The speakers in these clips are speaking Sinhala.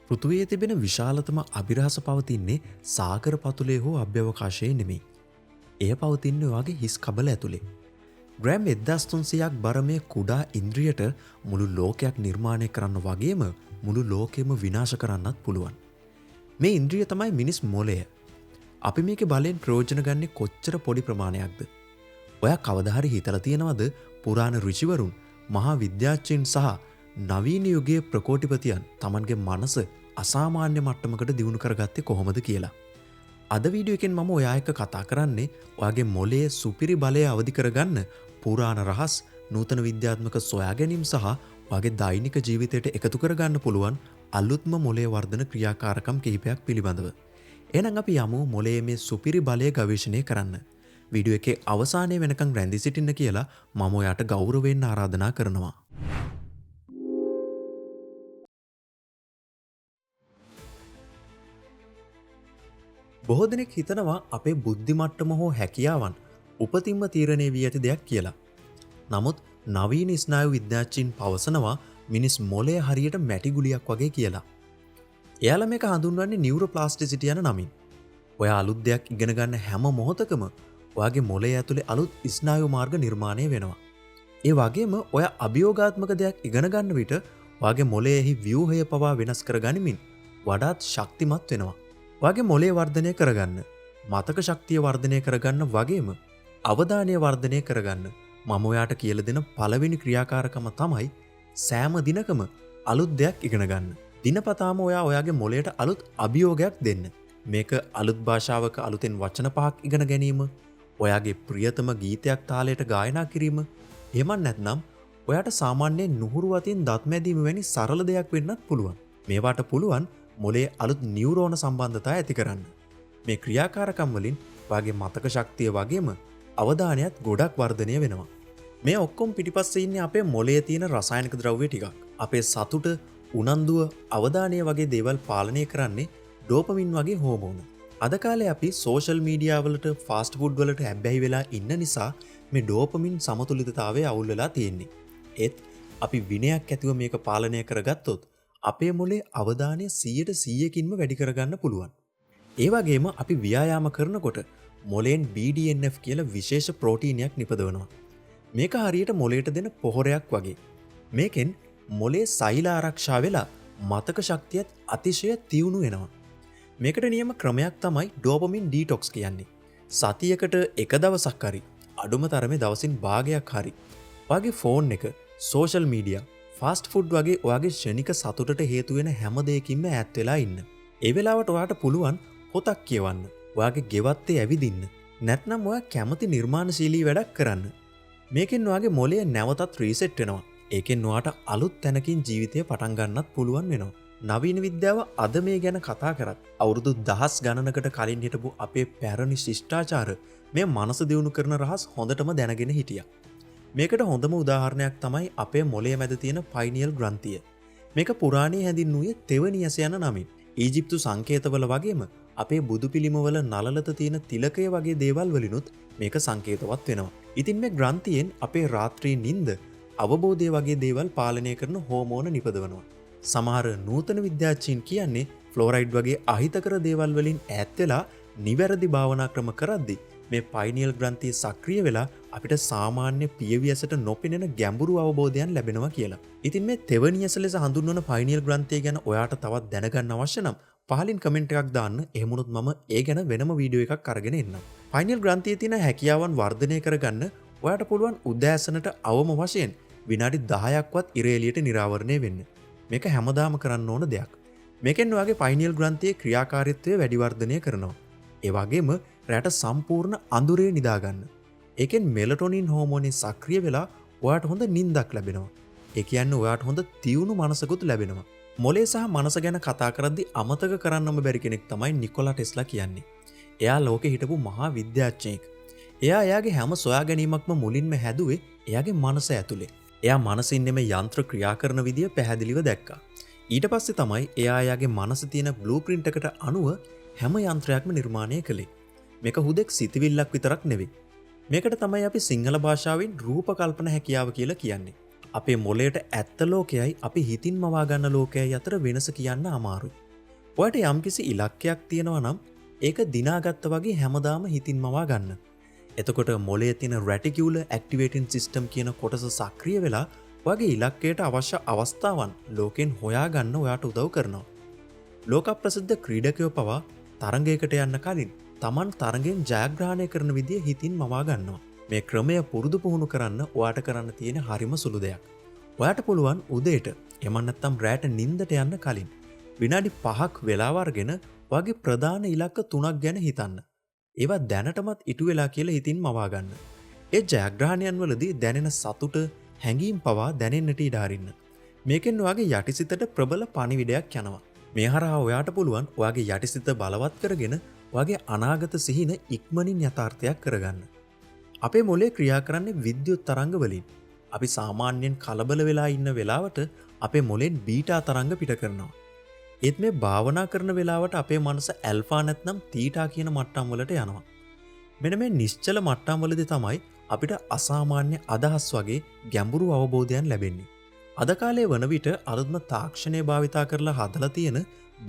පෘථුවියේ තිබෙන විශාලතම අභිරහස පවතින්නේ සාගර පතුලේ හෝ අභ්‍යවකාශයේ නෙමෙයි. එය පවතින්නේ ඔයාගේ හිස් කබල ඇතුලේ. ග්‍රෑම් 1300ක් බර මේ කුඩා ඉන්ද්‍රියට මුළු ලෝකයක් නිර්මාණය කරන්න වගේම මුළු ලෝකෙම විනාශ කරන්නත් පුළුවන්. මේ ඉන්ද්‍රිය තමයි මිනිස් මොළය. අපි මේකේ බලෙන් ප්‍රයෝජන ගන්නේ කොච්චර පොඩි ප්‍රමාණයක්ද? ඔයා කවදා හරි හිතලා තියෙනවද පුරාණ ඍෂිවරුන්, මහා විද්‍යාඥයින් සහ නවීන යුගයේ ප්‍රකෝටිපතියන් Tamanගේ මනස අසාමාන්‍ය මට්ටමකට දියුණු කරගත්තේ කොහොමද කියලා? අද වීඩියෝ එකෙන් මම ඔයා එක්ක කතා කරන්නේ ඔයාගේ මොළයේ සුපිරි බලය අවදි කරගන්න පුරාණ රහස්, නූතන විද්‍යාත්මක සොයා ගැනීම් සහ ඔයාගේ දෛනික ජීවිතයට එකතු කරගන්න පුළුවන් අලුත්ම මොළයේ වර්ධන ක්‍රියාකාරකම් කිහිපයක් පිළිබඳව. එහෙනම් අපි යමු මොළයේ මේ සුපිරි බලය ගවේෂණය කරන්න. වීඩියෝ එකේ අවසානයේ වෙනකන් රැඳී සිටින්න කියලා මම ඔයාට ගෞරවයෙන් ආරාධනා කරනවා. බොහෝ දෙනෙක් හිතනවා අපේ බුද්ධි මට්ටම හෝ හැකියාවන් උපතින්ම තීරණය වී ඇති දෙයක් කියලා. නමුත් නවීන ස්නායු විද්‍යාඥයින් පවසනවා මිනිස් මොළය හරියට මැටි ගුලියක් වගේ කියලා. එයාලා මේක හඳුන්වන්නේ නියුරෝප්ලාස්ටිසිටි යන නමින්. ඔයා අලුත් දෙයක් ඉගෙන ගන්න හැම මොහොතකම ඔයාගේ මොළය ඇතුලේ අලුත් ස්නායු මාර්ග නිර්මාණය වෙනවා. ඒ වගේම ඔයා අභියෝගාත්මක දෙයක් ඉගෙන ගන්න විට ඔයාගේ මොළයේහි ව්‍යුහය පවා වෙනස් කර ගනිමින් වඩාත් ශක්තිමත් වෙනවා. ඔයාගේ මොළය වර්ධනය කරගන්න, මතක ශක්තිය වර්ධනය කරගන්න වගේම අවධානය වර්ධනය කරගන්න මම ඔයාට කියලා දෙන පළවෙනි ක්‍රියාකාරකම තමයි සෑම දිනකම අලුත් දෙයක් ඉගෙන ගන්න. දිනපතාම ඔයාගේ මොළයට අලුත් අභියෝගයක් දෙන්න. මේක අලුත් භාෂාවක අලුතෙන් වචන පහක් ඉගෙන ගැනීම, ඔයාගේ ප්‍රියතම ගීතයක් තාලයට ගායනා කිරීම, එහෙම නැත්නම් ඔයාට සාමාන්‍යයෙන් නුහුරු වතින් දත් මැදීම වැනි සරල දෙයක් වෙන්නත් පුළුවන්. මේවට පුළුවන් මොළයේ අලුත් නියුරෝන සම්බන්ධතා ඇති කරන්න. මේ ක්‍රියාකාරකම් වලින් ඔයාගේ මතක ශක්තිය වගේම අවධානයත් ගොඩක් වර්ධනය වෙනවා. මේ ඔක්කොම පිටිපස්සේ ඉන්නේ අපේ මොළයේ තියෙන රසායනික ද්‍රව්‍ය ටිකක්. අපේ සතුට, උනන්දුව, අවධානය වගේ දේවල් පාලනය කරන්නේ ඩෝපමින් වගේ හෝමෝන. අද කාලේ අපි සෝෂල් මීඩියා වලට, ෆාස්ට් ෆුඩ් වලට හැබ්බැහි වෙලා ඉන්න නිසා මේ ඩෝපමින් සමතුලිතතාවය අවුල් වෙලා තියෙන්නේ. ඒත් අපි විනයක් ඇතිව මේක පාලනය කරගත්තොත් අපේ මොළේ අවධානය 100%කින්ම වැඩි කරගන්න පුළුවන්. ඒ වගේම අපි ව්‍යායාම කරනකොට මොළයෙන් BDNF කියලා විශේෂ ප්‍රෝටීනයක් නිපදවනවා. මේක හරියට මොළයට දෙන පොහොරයක් වගේ. මේකෙන් මොළේ සෛල ආරක්ෂා වෙලා මතක ශක්තියත් අතිශය තියුණු වෙනවා. මේකට නියම ක්‍රමයක් තමයි ඩෝපමින් ඩීටොක්ස් කියන්නේ. සතියකට එක දවසක් හරි, අඩුම තරමේ දවසින් භාගයක් හරි ඔයාගේ ෆෝන් එක, සෝෂල් මීඩියා, ෆාස්ට් ෆුඩ් වගේ ඔයාගේ ක්ෂණික සතුටට හේතු වෙන හැම දෙයකින්ම ඈත් වෙලා ඉන්න. ඒ වෙලාවට ඔයාට පුළුවන් පොතක් කියවන්න, ඔයාගේ ගෙවත්තේ ඇවිදින්න, නැත්නම් ඔයා කැමති නිර්මාණශීලී වැඩක් කරන්න. මේකෙන් ඔයාගේ මොළය නැවතත් රීසෙට් වෙනවා. ඒකෙන් ඔයාට අලුත් තැනකින් ජීවිතය පටන් ගන්නත් පුළුවන් වෙනවා. නවීන විද්‍යාව අද මේ ගැන කතා කරත් අවුරුදු දහස් ගණනකට කලින් හිටපු අපේ පැරණි ශිෂ්ටාචාර මේ මනස දියුණු කරන රහස් හොඳටම දැනගෙන හිටියා. මේකට හොඳම උදාහරණයක් තමයි අපේ මොළයේ මැද තියෙන පයිනියල් ග්‍රන්ථිය. මේක පුරාණයේ හැඳින්වුවේ තෙවනි ඇස යන නමින්. ඊජිප්තු සංකේතවල වගේම අපේ බුදු පිළිමවල නළලත තියෙන තිලකය වගේ දේවල් වලිනුත් මේක සංකේතවත් වෙනවා. ඉතින් මේ ග්‍රන්ථියෙන් අපේ රාත්‍රී නිින්ද, අවබෝධය වගේ දේවල් පාලනය කරන හෝමෝන නිපදවනවා. සමහර නූතන විද්‍යාඥයින් කියන්නේ ෆ්ලෝරයිඩ් වගේ අහිතකර දේවල් වලින් ඈත් වෙලා නිවැරදි භාවනා ක්‍රම කරද්දී මේ පයිනියල් ග්‍රන්ථිය සක්‍රිය වෙලා අපිට සාමාන්‍ය පියවියසට නොපෙනෙන ගැඹුරු අවබෝධයන් ලැබෙනවා කියලා. ඉතින් මේ තෙවනි ඇස ලෙස හඳුන්වන පයිනියල් ග්‍රන්ථිය ගැන ඔයාට තවත් දැනගන්න අවශ්‍ය නම් පහලින් කමෙන්ට් එකක් දාන්න. එහෙමනොත් මම ඒ ගැන වෙනම වීඩියෝ එකක් අරගෙන එන්නම්. පයිනියල් ග්‍රන්ථියේ තියෙන හැකියාවන් වර්ධනය කරගන්න ඔයාට පුළුවන් උදෑසනට අවම වශයෙන් විනාඩි 10ක්වත් ඉර එළියට නිරාවරණය වෙන්න. මේක හැමදාම කරන්න ඕන දෙයක්. මේකෙන් ඔයාගේ පයිනියල් ග්‍රන්ථියේ ක්‍රියාකාරීත්වය වැඩි වර්ධනය කරනවා. ඒ වගේම රැට සම්පූර්ණ අඳුරේ නිදාගන්න. ඒකෙන් මෙලටොනින් හෝමෝනේ සක්‍රිය වෙලා ඔයාට හොඳ නිින්දක් ලැබෙනවා. ඒ කියන්නේ ඔයාට හොඳ තියුණු මනසකුත් ලැබෙනවා. මොළය සහ මනස ගැන කතා කරද්දී අමතක කරන්නම බැරි කෙනෙක් තමයි නිකොලා ටෙස්ලා කියන්නේ. එයා ලෝකෙ හිටපු මහා විද්‍යාඥයෙක්. එයාගේ හැම සොයා ගැනීමක්ම මුලින්ම හැදුවේ එයාගේ මනස ඇතුලේ. එයා මනසින් නෙමෙයි යන්ත්‍ර ක්‍රියා කරන විදිය පැහැදිලිව දැක්කා. ඊට පස්සේ තමයි එයාගේ මනස තියෙන බ්ලූප්‍රින්ට් එකට අනුව හැම යන්ත්‍රයක්ම නිර්මාණය කළේ. මේක හුදෙක් සිතවිල්ලක් විතරක් නෙවෙයි. මේකට තමයි අපි සිංහල භාෂාවෙන් රූප කල්පන හැකියාව කියලා කියන්නේ. අපේ මොලේට ඇත්ත ලෝකයයි අපි හිතින් මවා ගන්න ලෝකයයි අතර වෙනස කියන්න අමාරුයි. ඔයාට යම්කිසි ඉලක්කයක් තියෙනවා නම් ඒක දිනාගත්ත වගේ හැමදාම හිතින් මවා ගන්න. එතකොට මොලේ තියෙන රැටිකියුලර් ඇක්ටිවේටින් සිස්ටම් කියන කොටස සක්‍රිය වෙලා ඔයාගේ ඉලක්කයට අවශ්‍ය අවස්ථාවන් ලෝකෙන් හොයාගන්න ඔයාට උදව් කරනවා. ලෝක ප්‍රසිද්ධ ක්‍රීඩකයෝ පවා තරගයකට යන්න කලින් Taman තරගෙන් ජයග්‍රහණය කරන විදිය හිතින් මවා ගන්නවා. මේ ක්‍රමය පුරුදු පුහුණු කරන්න ඔයාට කරන්න තියෙන හරිම සුළු දෙයක්. ඔයාට පුළුවන් උදේට එමන් නැත්නම් රැට නිින්දට යන්න කලින් විනාඩි 5ක් වෙලාව අරගෙන ඔයාගේ ප්‍රධාන ඉලක්ක 3ක් ගැන හිතන්න. ඒවා දැනටමත් ඉටු වෙලා කියලා හිතින් මවා ගන්න. ඒ ජයග්‍රහණයන් වලදී දැනෙන සතුට හැඟීම් පවා දැනෙන්නට ඉඩ අරින්න. මේකෙන් ඔයාගේ යටිසිතට ප්‍රබල පණිවිඩයක් යනවා. මේ හරහා ඔයාට පුළුවන් ඔයාගේ යටිසිත බලවත් කරගෙන ඔයාගේ අනාගත සිහින ඉක්මනින් යථාර්ථයක් කරගන්න. අපේ මොලේ ක්‍රියා කරන්නේ විද්‍යුත් තරංග වලින්. අපි සාමාන්‍යයෙන් කලබල වෙලා ඉන්න වෙලාවට අපේ මොලෙන් බීටා තරංග පිට කරනවා. ඒත් මේ භාවනා කරන වෙලාවට අපේ මනස ඇල්ෆා නැත්නම් තීටා කියන මට්ටම් වලට යනවා. මෙන්න මේ නිශ්චල මට්ටම් වලදී තමයි අපිට අසාමාන්‍ය අදහස් වගේ ගැඹුරු අවබෝධයන් ලැබෙන්නේ. අද කාලේ වන විට අලුත්ම තාක්ෂණය භාවිතා කරලා හදලා තියෙන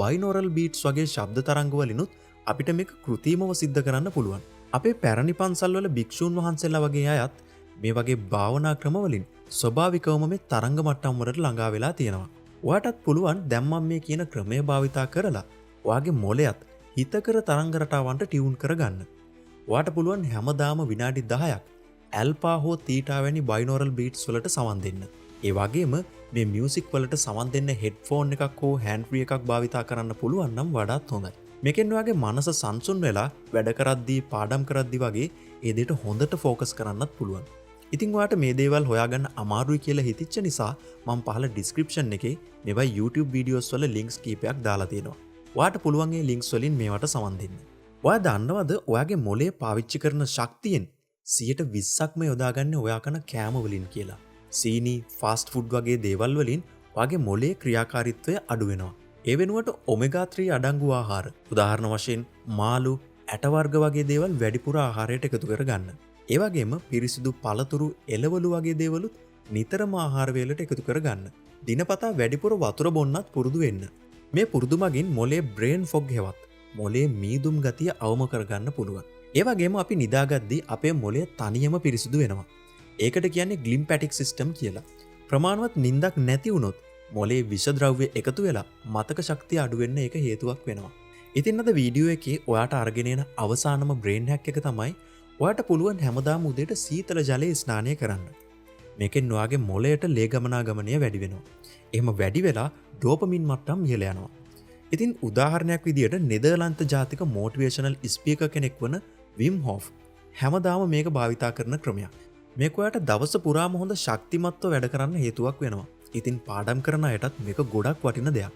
බයිනෝරල් බීට්ස් වගේ ශබ්ද තරංග වලිනුත් අපිට මේක කෘත්‍රිමව සිද්ධ කරන්න පුළුවන්. අපේ පැරණි පන්සල්වල භික්ෂූන් වහන්සේලා වගේ අයත් මේ වගේ භාවනා ක්‍රමවලින් ස්වභාවිකවම මේ තරංග මට්ටම් වලට ළඟා වෙලා තියෙනවා. ඔයාටත් පුළුවන් දැන් මම මේ කියන ක්‍රමය භාවිතා කරලා ඔයාගේ මොළයත් හිතකර තරංග රටාවන්ට ටියුන් කරගන්න. ඔයාට පුළුවන් හැමදාම විනාඩි 10ක් ඇල්ෆා හෝ තීටා වැනි බයිනෝරල් බීට්ස් වලට සවන් දෙන්න. ඒ වගේම මේ මියුසික් වලට සවන් දෙන්න හෙඩ්ෆෝන් එකක් හෝ හෑන්ඩ් ෆ්‍රී එකක් භාවිතා කරන්න පුළුවන් නම් වඩාත් හොඳයි. මේකෙන් ඔයාගේ මනස සංසුන් වෙලා වැඩ කරද්දී පාඩම් කරද්දී වගේ ඒ දෙයට හොඳට ફોකස් කරන්නත් පුළුවන්. ඉතින් ඔයාට මේ දේවල් හොයාගන්න අමාරුයි කියලා හිතිච්ච නිසා මම පහළ ඩිස්ක්‍රිප්ෂන් එකේ මේවා YouTube වීඩියෝස් වල ලින්ක්ස් කීපයක් දාලා තියෙනවා. ඔයාට පුළුවන් ඒ ලින්ක්ස් වලින් මේවට සවන් දෙන්න. ඔයා දන්නවද ඔයාගේ මොළය පාවිච්චි කරන ශක්තියෙන් 120%ක්ම යොදාගන්නේ ඔයා කන කෑම වලින් කියලා. සීනි, ෆාස්ට් ෆුඩ් වගේ දේවල් වලින් ඔයාගේ මොළයේ ක්‍රියාකාරීත්වය අඩු වෙනවා. ඒ වෙනුවට ඔමෙගා 3 අඩංගු ආහාර, උදාහරණ වශයෙන් මාළු, ඇට වර්ග වගේ දේවල් වැඩිපුර ආහාරයට එකතු කරගන්න. ඒ වගේම පිරිසිදු පළතුරු, එළවලු වගේ දේවලුත් නිතරම ආහාර වේලට එකතු කරගන්න. දිනපතා වැඩිපුර වතුර බොන්නත් පුරුදු වෙන්න. මේ පුරුදු මගින් මොළයේ බ්‍රේන් ෆොග් හෙවත් මොළයේ මීදුම් ගතිය අවම කරගන්න පුළුවන්. ඒ වගේම අපි නිදාගද්දී අපේ මොළය තනියම පිරිසිදු වෙනවා. ඒකට කියන්නේ ග්ලිම්පැටික් සිස්ටම් කියලා. ප්‍රමාණවත් නිින්දක් නැති වුණොත් මොළයේ විෂ ද්‍රව්‍ය එකතු වෙලා මතක ශක්තිය අඩු වෙන්න ඒක හේතුවක් වෙනවා. ඉතින් අද වීඩියෝ එකේ ඔයාට අරගෙන එන අවසානම බ්‍රේන් හැක් එක තමයි ඔයාට පුළුවන් හැමදාම උදේට සීතල ජලයේ ස්නානය කරන්න. මේකෙන් ඔයාගේ මොළයට ලේ ගමනාගමනය වැඩි වෙනවා. එහෙම වැඩි වෙලා ඩෝපමින් මට්ටම් ඉහළ යනවා. ඉතින් උදාහරණයක් විදියට නෙදර්ලන්ත ජාතික මොටිවේෂනල් ස්පීකර් කෙනෙක් වන විම් හොෆ් හැමදාම මේක භාවිතා කරන ක්‍රමයක්. මේක ඔයාට දවස පුරාම හොඳ ශක්තිමත්ව වැඩ කරන්න හේතුවක් වෙනවා. ඉතින් පාඩම් කරන අයටත් මේක ගොඩක් වටින දෙයක්.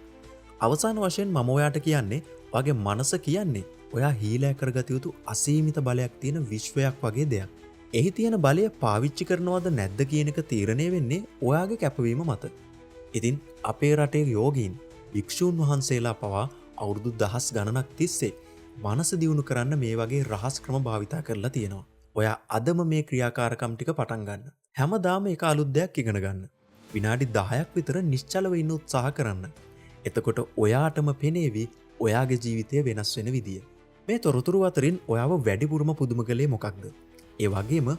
අවසාන වශයෙන් මම ඔයාට කියන්නේ ඔයාගේ මනස කියන්නේ ඔයා හීලෑ කරගත යුතු අසීමිත බලයක් තියෙන විශ්වයක් වගේ දෙයක්. එහි තියෙන බලය පාවිච්චි කරනවද නැද්ද කියන එක තීරණය වෙන්නේ ඔයාගේ කැපවීම මත. ඉතින් අපේ රටේ යෝගීන් භික්ෂූන් වහන්සේලා පවා අවුරුදු දහස් ගණනක් තිස්සේ මනස දියුණු කරන්න මේ වගේ රහස් ක්‍රම භාවිතා කරලා තියෙනවා. ඔයා අදම මේ ක්‍රියාකාරකම් ටික පටන් ගන්න. හැමදාම එක අලුත් දෙයක් ඉගෙන ගන්න. විනාඩි 10ක් විතර නිශ්චලව ඉන්න උත්සාහ කරන්න. එතකොට ඔයාටම පෙනේවි ඔයාගේ ජීවිතය වෙනස් වෙන විදිය. මේ තොරතුරු අතරින් ඔයාව වැඩිපුරම පුදුම කළේ මොකක්ද? ඒ වගේම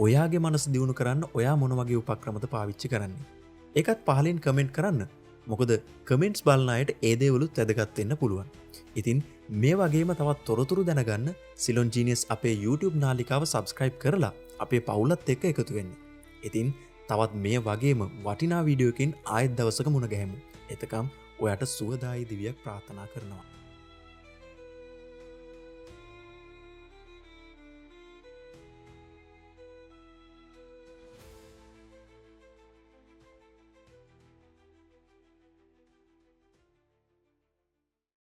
ඔයාගේ මනස දියුණු කරන්න ඔයා මොන වගේ උපක්‍රමද පාවිච්චි කරන්නේ? ඒකත් පහලින් කමෙන්ට් කරන්න. මොකද කමෙන්ට්ස් බලන අයට ඒ දේවලුත් වැදගත් වෙන්න පුළුවන්. ඉතින් මේ වගේම තවත් තොරතුරු දැනගන්න සිලොන් ජීනියස් අපේ YouTube නාලිකාව subscribe කරලා අපේ පවුලත් එක්ක එකතු වෙන්න. ඉතින් තවත් මේ වගේම වටිනා වීඩියෝකින් ආයෙත් දවසක මුණ ගැහෙමු. එතකම් ඔයාට සුවදායි දිවියක් ප්‍රාර්ථනා කරනවා.